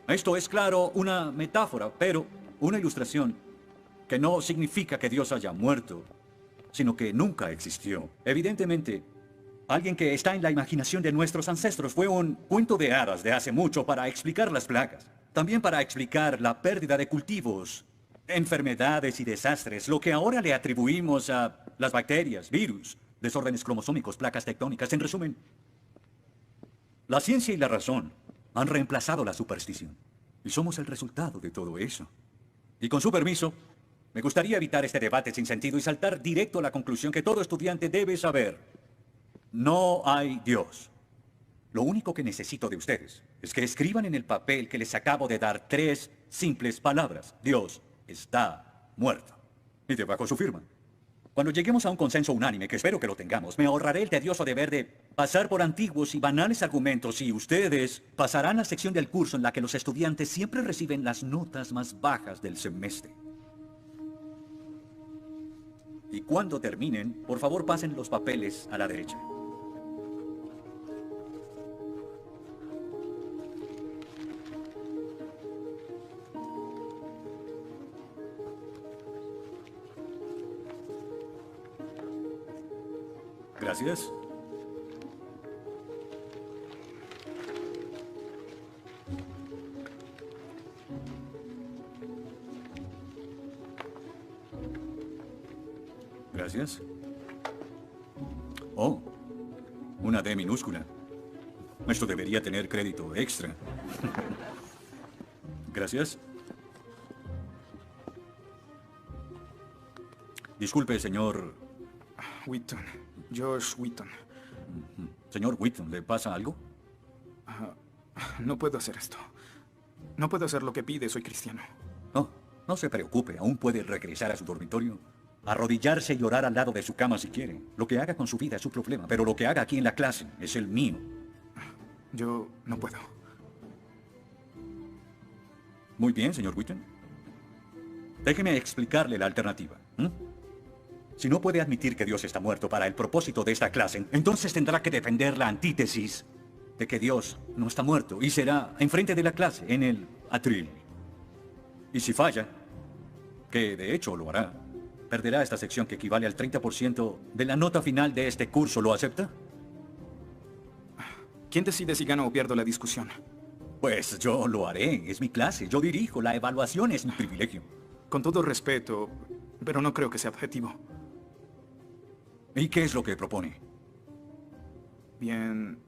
Esto es, claro, una metáfora, pero una ilustración que no significa que Dios haya muerto, sino que nunca existió. Evidentemente, alguien que está en la imaginación de nuestros ancestros fue un cuento de hadas de hace mucho para explicar las plagas. También para explicar la pérdida de cultivos, enfermedades y desastres, lo que ahora le atribuimos a las bacterias, virus, desórdenes cromosómicos, placas tectónicas. En resumen, la ciencia y la razón han reemplazado la superstición. Y somos el resultado de todo eso. Y con su permiso, me gustaría evitar este debate sin sentido y saltar directo a la conclusión que todo estudiante debe saber. No hay Dios. Lo único que necesito de ustedes es que escriban en el papel que les acabo de dar 3 simples palabras. Dios está muerto. Y debajo su firma. Cuando lleguemos a un consenso unánime, que espero que lo tengamos, me ahorraré el tedioso deber de pasar por antiguos y banales argumentos y ustedes pasarán a la sección del curso en la que los estudiantes siempre reciben las notas más bajas del semestre. Y cuando terminen, por favor pasen los papeles a la derecha. Gracias. Gracias. Oh, una D minúscula. Esto debería tener crédito extra. Gracias. Disculpe, señor... Wheaton. Josh Wheaton. Señor Wheaton, ¿le pasa algo? No puedo hacer esto. No puedo hacer lo que pide, soy cristiano. No, no se preocupe, aún puede regresar a su dormitorio, arrodillarse y llorar al lado de su cama si quiere. Lo que haga con su vida es su problema, pero lo que haga aquí en la clase es el mío. Yo no puedo. Muy bien, señor Wheaton. Déjeme explicarle la alternativa. Si no puede admitir que Dios está muerto para el propósito de esta clase, entonces tendrá que defender la antítesis de que Dios no está muerto y será enfrente de la clase, en el atril. Y si falla, que de hecho lo hará, perderá esta sección que equivale al 30% de la nota final de este curso. ¿Lo acepta? ¿Quién decide si gano o pierdo la discusión? Pues yo lo haré, es mi clase, yo dirijo, la evaluación es mi privilegio. Con todo respeto, pero no creo que sea objetivo. ¿Y qué es lo que propone? Bien...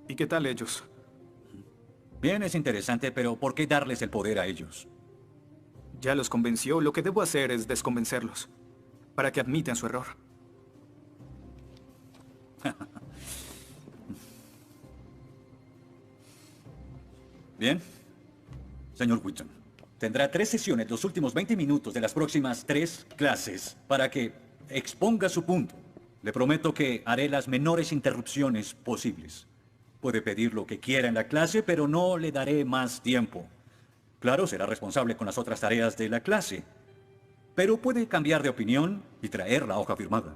¿y qué tal ellos? Bien, es interesante, pero ¿por qué darles el poder a ellos? Ya los convenció, lo que debo hacer es desconvencerlos, para que admitan su error. Bien. Señor Wheaton, tendrá 3 sesiones los últimos 20 minutos de las próximas 3 clases para que exponga su punto. Le prometo que haré las menores interrupciones posibles. Puede pedir lo que quiera en la clase, pero no le daré más tiempo. Claro, será responsable con las otras tareas de la clase, pero puede cambiar de opinión y traer la hoja firmada.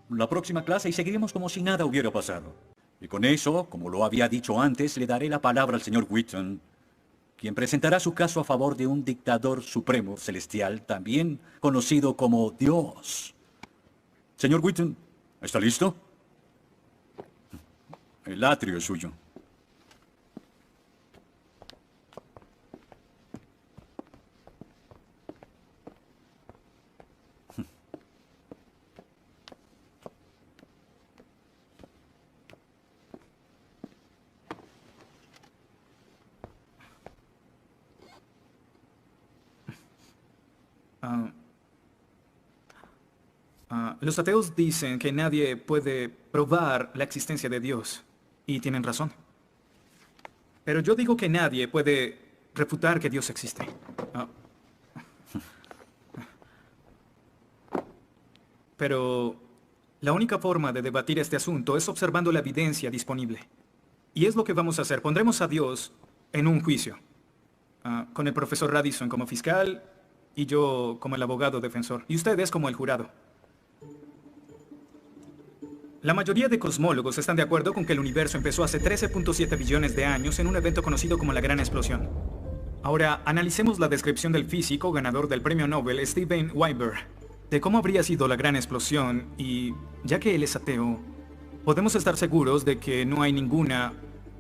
La próxima clase y seguiremos como si nada hubiera pasado. Y con eso, como lo había dicho antes, le daré la palabra al señor Wheaton, quien presentará su caso a favor de un dictador supremo celestial, también conocido como Dios. Señor Wheaton, ¿está listo? El atrio es suyo. Los ateos dicen que nadie puede probar la existencia de Dios, y tienen razón. Pero yo digo que nadie puede refutar que Dios existe. Pero la única forma de debatir este asunto es observando la evidencia disponible. Y es lo que vamos a hacer. Pondremos a Dios en un juicio, con el profesor Radisson como fiscal y yo como el abogado defensor, y ustedes como el jurado. La mayoría de cosmólogos están de acuerdo con que el universo empezó hace 13.7 billones de años en un evento conocido como la Gran Explosión. Ahora, analicemos la descripción del físico ganador del premio Nobel Steven Weinberg de cómo habría sido la Gran Explosión y, ya que él es ateo, podemos estar seguros de que no hay ninguna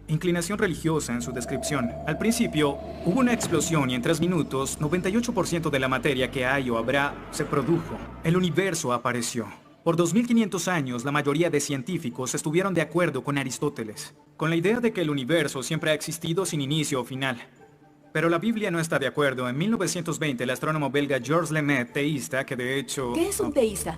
inclinación religiosa en su descripción. Al principio, hubo una explosión y en 3 minutos, 98% de la materia que hay o habrá se produjo. El universo apareció. Por 2500 años, la mayoría de científicos estuvieron de acuerdo con Aristóteles, con la idea de que el universo siempre ha existido sin inicio o final. Pero la Biblia no está de acuerdo. En 1920, el astrónomo belga Georges Lemaitre, teísta, que de hecho... ¿Qué es un teísta?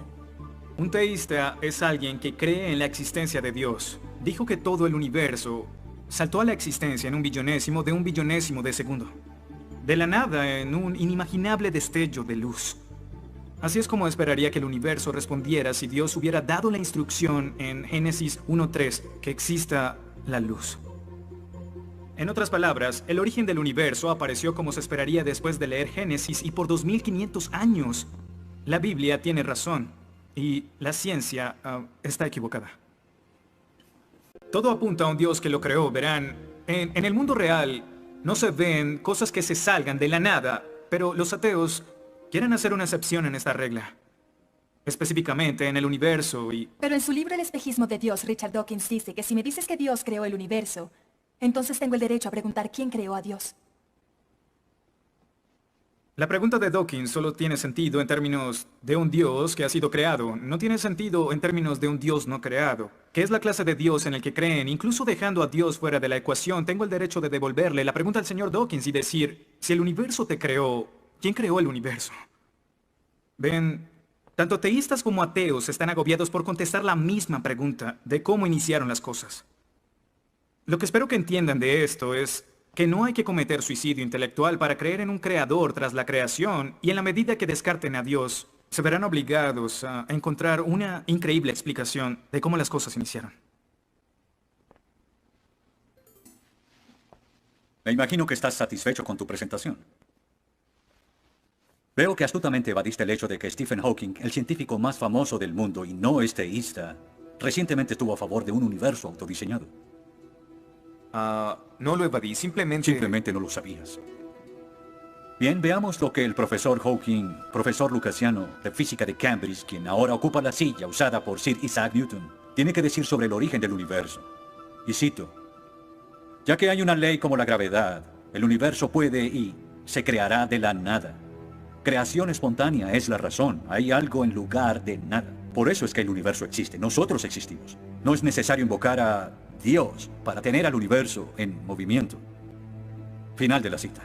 Un teísta es alguien que cree en la existencia de Dios. Dijo que todo el universo saltó a la existencia en un billonésimo de segundo. De la nada, en un inimaginable destello de luz. Así es como esperaría que el universo respondiera si Dios hubiera dado la instrucción en Génesis 1:3 que exista la luz. En otras palabras, el origen del universo apareció como se esperaría después de leer Génesis y por 2500 años. La Biblia tiene razón y la ciencia está equivocada. Todo apunta a un Dios que lo creó, verán. En el mundo real no se ven cosas que se salgan de la nada, pero los ateos quieren hacer una excepción en esta regla. Específicamente en el universo y... Pero en su libro El espejismo de Dios, Richard Dawkins dice que si me dices que Dios creó el universo, entonces tengo el derecho a preguntar quién creó a Dios. La pregunta de Dawkins solo tiene sentido en términos de un Dios que ha sido creado. No tiene sentido en términos de un Dios no creado. ¿Qué es la clase de Dios en el que creen? Incluso dejando a Dios fuera de la ecuación, tengo el derecho de devolverle la pregunta al señor Dawkins y decir, si el universo te creó, ¿quién creó el universo? Ven, tanto teístas como ateos están agobiados por contestar la misma pregunta de cómo iniciaron las cosas. Lo que espero que entiendan de esto es que no hay que cometer suicidio intelectual para creer en un creador tras la creación, y en la medida que descarten a Dios, se verán obligados a encontrar una increíble explicación de cómo las cosas iniciaron. Me imagino que estás satisfecho con tu presentación. Veo que astutamente evadiste el hecho de que Stephen Hawking, el científico más famoso del mundo y no es teísta, recientemente estuvo a favor de un universo autodiseñado. No lo evadí, Simplemente no lo sabías. Bien, veamos lo que el profesor Hawking, profesor lucasiano de física de Cambridge, quien ahora ocupa la silla usada por Sir Isaac Newton, tiene que decir sobre el origen del universo. Y cito, ya que hay una ley como la gravedad, el universo puede y se creará de la nada. Creación espontánea es la razón, hay algo en lugar de nada. Por eso es que el universo existe, nosotros existimos. No es necesario invocar a Dios para tener al universo en movimiento. Final de la cita.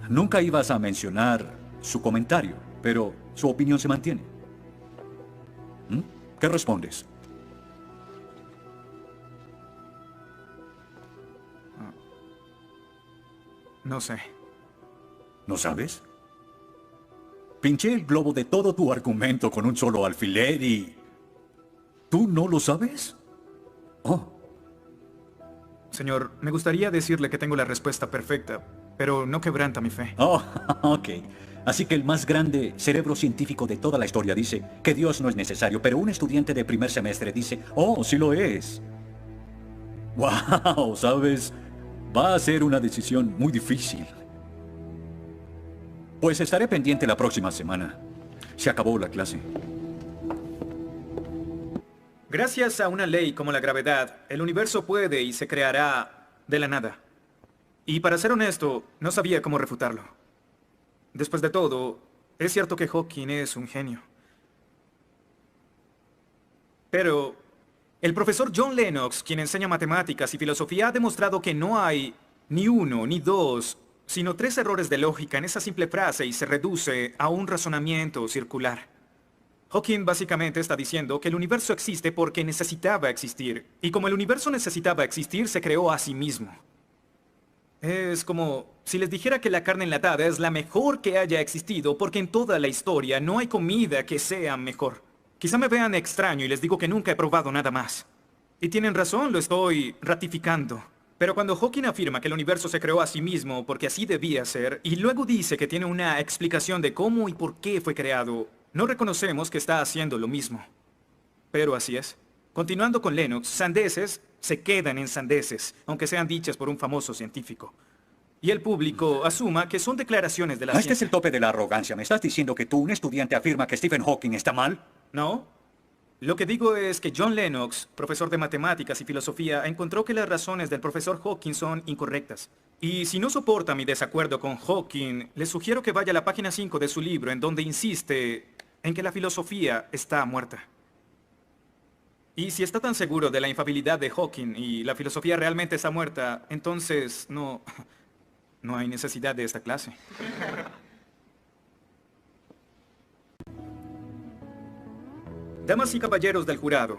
Nunca ibas a mencionar su comentario, pero su opinión se mantiene. ¿Qué respondes? No sé. ¿No sabes? Pinché el globo de todo tu argumento con un solo alfiler y... ¿tú no lo sabes? Oh. Señor, me gustaría decirle que tengo la respuesta perfecta, pero no quebranta mi fe. Oh, ok. Así que el más grande cerebro científico de toda la historia dice que Dios no es necesario, pero un estudiante de primer semestre dice, oh, sí lo es. Wow, ¿sabes? Va a ser una decisión muy difícil. Pues estaré pendiente la próxima semana. Se acabó la clase. Gracias a una ley como la gravedad, el universo puede y se creará de la nada. Y para ser honesto, no sabía cómo refutarlo. Después de todo, es cierto que Hawking es un genio. Pero el profesor John Lennox, quien enseña matemáticas y filosofía, ha demostrado que no hay ni uno, ni dos, sino 3 errores de lógica en esa simple frase y se reduce a un razonamiento circular. Hawking básicamente está diciendo que el universo existe porque necesitaba existir, y como el universo necesitaba existir, se creó a sí mismo. Es como si les dijera que la carne enlatada es la mejor que haya existido porque en toda la historia no hay comida que sea mejor. Quizá me vean extraño y les digo que nunca he probado nada más. Y tienen razón, lo estoy ratificando. Pero cuando Hawking afirma que el universo se creó a sí mismo porque así debía ser, y luego dice que tiene una explicación de cómo y por qué fue creado, no reconocemos que está haciendo lo mismo. Pero así es. Continuando con Lennox, sandeces se quedan en sandeces, aunque sean dichas por un famoso científico. Y el público asuma que son declaraciones de la Este es ciencia. el tope de la arrogancia. ¿Me estás diciendo que tú, un estudiante, afirma que Stephen Hawking está mal? ¿No? Lo que digo es que John Lennox, profesor de matemáticas y filosofía, encontró que las razones del profesor Hawking son incorrectas. Y si no soporta mi desacuerdo con Hawking, le sugiero que vaya a la página 5 de su libro, en donde insiste en que la filosofía está muerta. Y si está tan seguro de la infalibilidad de Hawking y la filosofía realmente está muerta, entonces no hay necesidad de esta clase. Damas y caballeros del jurado,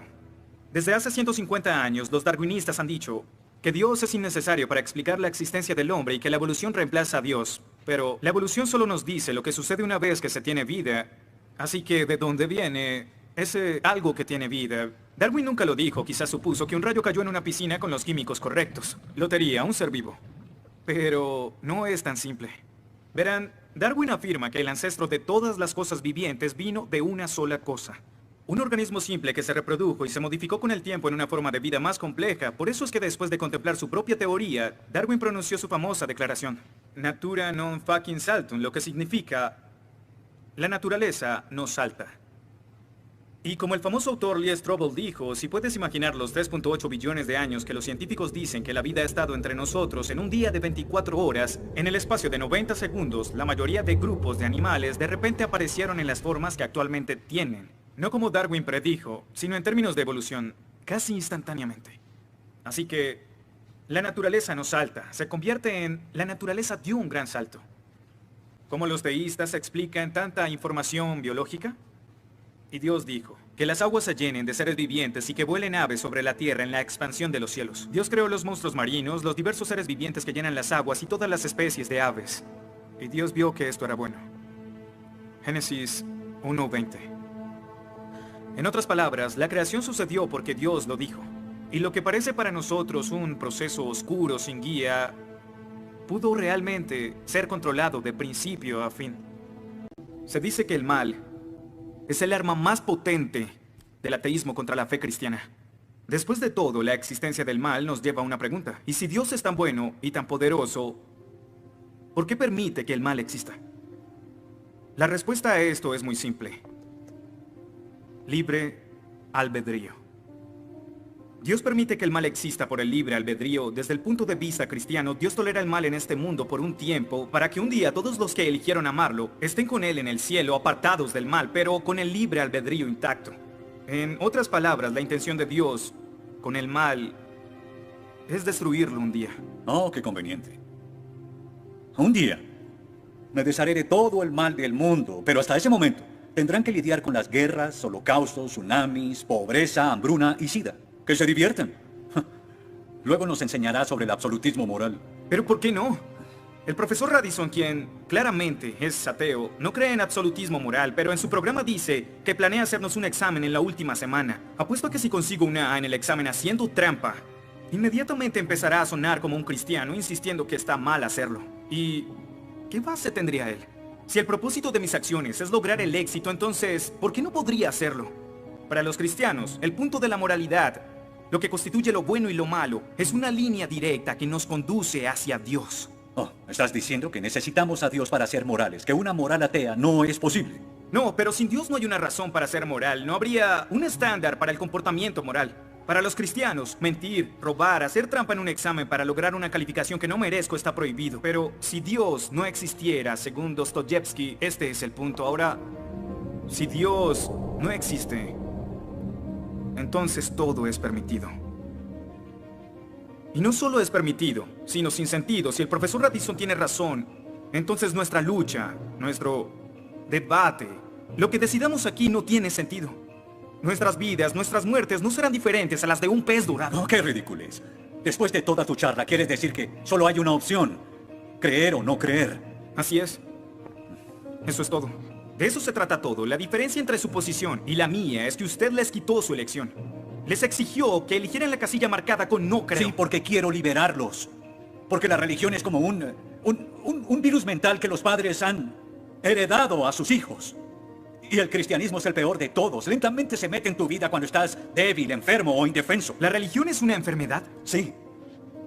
desde hace 150 años los darwinistas han dicho que Dios es innecesario para explicar la existencia del hombre y que la evolución reemplaza a Dios. Pero la evolución solo nos dice lo que sucede una vez que se tiene vida. Así que, ¿de dónde viene ese algo que tiene vida? Darwin nunca lo dijo, quizás supuso que un rayo cayó en una piscina con los químicos correctos. Lotería, un ser vivo. Pero no es tan simple. Verán, Darwin afirma que el ancestro de todas las cosas vivientes vino de una sola cosa. Un organismo simple que se reprodujo y se modificó con el tiempo en una forma de vida más compleja. Por eso es que después de contemplar su propia teoría, Darwin pronunció su famosa declaración: Natura non fucking saltum, lo que significa: la naturaleza no salta. Y como el famoso autor Lee Strobel dijo, si puedes imaginar los 3.8 billones de años que los científicos dicen que la vida ha estado entre nosotros en un día de 24 horas, en el espacio de 90 segundos, la mayoría de grupos de animales de repente aparecieron en las formas que actualmente tienen. No como Darwin predijo, sino en términos de evolución, casi instantáneamente. Así que, la naturaleza no salta, se convierte en la naturaleza dio un gran salto. ¿Cómo los deístas explican tanta información biológica? Y Dios dijo, que las aguas se llenen de seres vivientes y que vuelen aves sobre la tierra en la expansión de los cielos. Dios creó los monstruos marinos, los diversos seres vivientes que llenan las aguas y todas las especies de aves. Y Dios vio que esto era bueno. Génesis 1:20. En otras palabras, la creación sucedió porque Dios lo dijo. Y lo que parece para nosotros un proceso oscuro sin guía, pudo realmente ser controlado de principio a fin. Se dice que el mal es el arma más potente del ateísmo contra la fe cristiana. Después de todo, la existencia del mal nos lleva a una pregunta. ¿Y si Dios es tan bueno y tan poderoso, por qué permite que el mal exista? La respuesta a esto es muy simple. Libre albedrío. Dios permite que el mal exista por el libre albedrío. Desde el punto de vista cristiano, Dios tolera el mal en este mundo por un tiempo, para que un día todos los que eligieron amarlo estén con Él en el cielo, apartados del mal, pero con el libre albedrío intacto. En otras palabras, la intención de Dios con el mal es destruirlo un día. Oh, qué conveniente. Un día me desharé de todo el mal del mundo, pero hasta ese momento tendrán que lidiar con las guerras, holocaustos, tsunamis, pobreza, hambruna y sida. Que se diviertan. Luego nos enseñará sobre el absolutismo moral. ¿Pero por qué no? El profesor Radisson, quien claramente es ateo, no cree en absolutismo moral, pero en su programa dice que planea hacernos un examen en la última semana. Apuesto a que si consigo una A en el examen haciendo trampa, inmediatamente empezará a sonar como un cristiano, insistiendo que está mal hacerlo. ¿Y qué base tendría él? Si el propósito de mis acciones es lograr el éxito, entonces, ¿por qué no podría hacerlo? Para los cristianos, el punto de la moralidad, lo que constituye lo bueno y lo malo, es una línea directa que nos conduce hacia Dios. Oh, ¿estás diciendo que necesitamos a Dios para ser morales? ¿Que una moral atea no es posible? No, pero sin Dios no hay una razón para ser moral. No habría un estándar para el comportamiento moral. Para los cristianos, mentir, robar, hacer trampa en un examen para lograr una calificación que no merezco está prohibido. Pero si Dios no existiera, según Dostoyevsky, este es el punto. Ahora, si Dios no existe, entonces todo es permitido. Y no solo es permitido, sino sin sentido. Si el profesor Radisson tiene razón, entonces nuestra lucha, nuestro debate, lo que decidamos aquí no tiene sentido. Nuestras vidas, nuestras muertes no serán diferentes a las de un pez dorado. Oh, qué ridiculez. Después de toda tu charla, ¿quieres decir que solo hay una opción? Creer o no creer. Así es. Eso es todo. De eso se trata todo. La diferencia entre su posición y la mía es que usted les quitó su elección. Les exigió que eligieran la casilla marcada con no creo. Sí, porque quiero liberarlos. Porque la religión es como un virus mental que los padres han heredado a sus hijos. Y el cristianismo es el peor de todos. Lentamente se mete en tu vida cuando estás débil, enfermo o indefenso. ¿La religión es una enfermedad? Sí.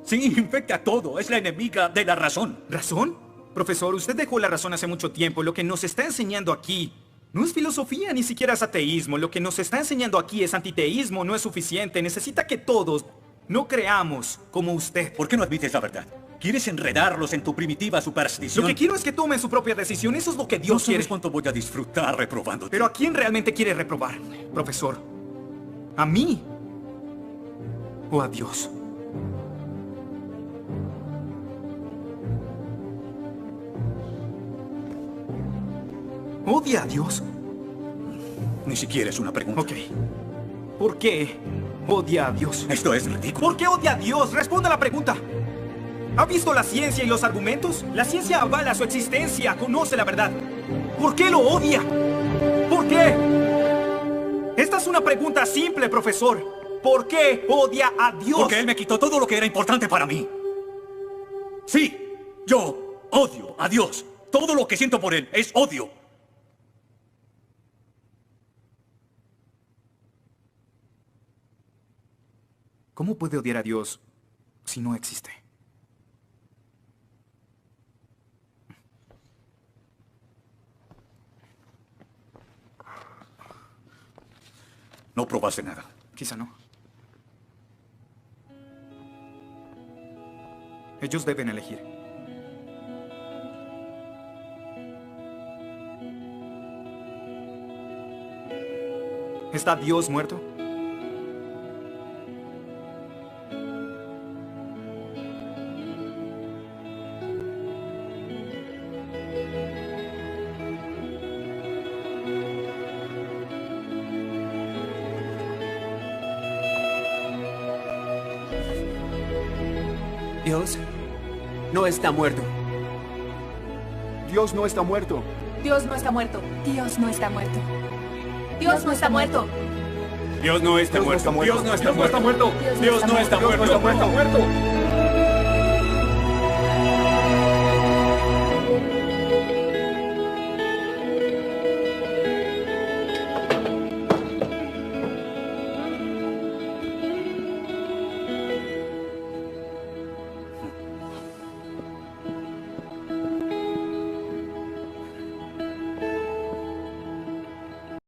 Sí, infecta todo. Es la enemiga de la razón. ¿Razón? Profesor, usted dejó la razón hace mucho tiempo. Lo que nos está enseñando aquí no es filosofía, ni siquiera es ateísmo. Lo que nos está enseñando aquí es antiteísmo. No es suficiente. Necesita que todos no creamos como usted. ¿Por qué no admites la verdad? ¿Quieres enredarlos en tu primitiva superstición? Lo que quiero es que tomen su propia decisión. Eso es lo que No Dios sabes quiere. cuánto voy a disfrutar reprobándote. Pero ¿a quién realmente quiere reprobar, profesor? ¿A mí? ¿O a Dios? ¿Odia a Dios? Ni siquiera es una pregunta. Ok. ¿Por qué odia a Dios? Esto es ridículo. ¿Por qué odia a Dios? Responda a la pregunta. ¿Ha visto la ciencia y los argumentos? La ciencia avala su existencia, conoce la verdad. ¿Por qué lo odia? ¿Por qué? Esta es una pregunta simple, profesor. ¿Por qué odia a Dios? Porque Él me quitó todo lo que era importante para mí. Sí, yo odio a Dios. Todo lo que siento por Él es odio. ¿Cómo puede odiar a Dios si no existe? No probaste nada. Quizá no. Ellos deben elegir. ¿Está Dios muerto? Dios no está muerto. Dios no está muerto. Dios no está muerto. Dios no está muerto. Dios no está muerto. Dios no está muerto. Dios no está muerto. Dios no está muerto. Dios no está muerto. Dios no está muerto.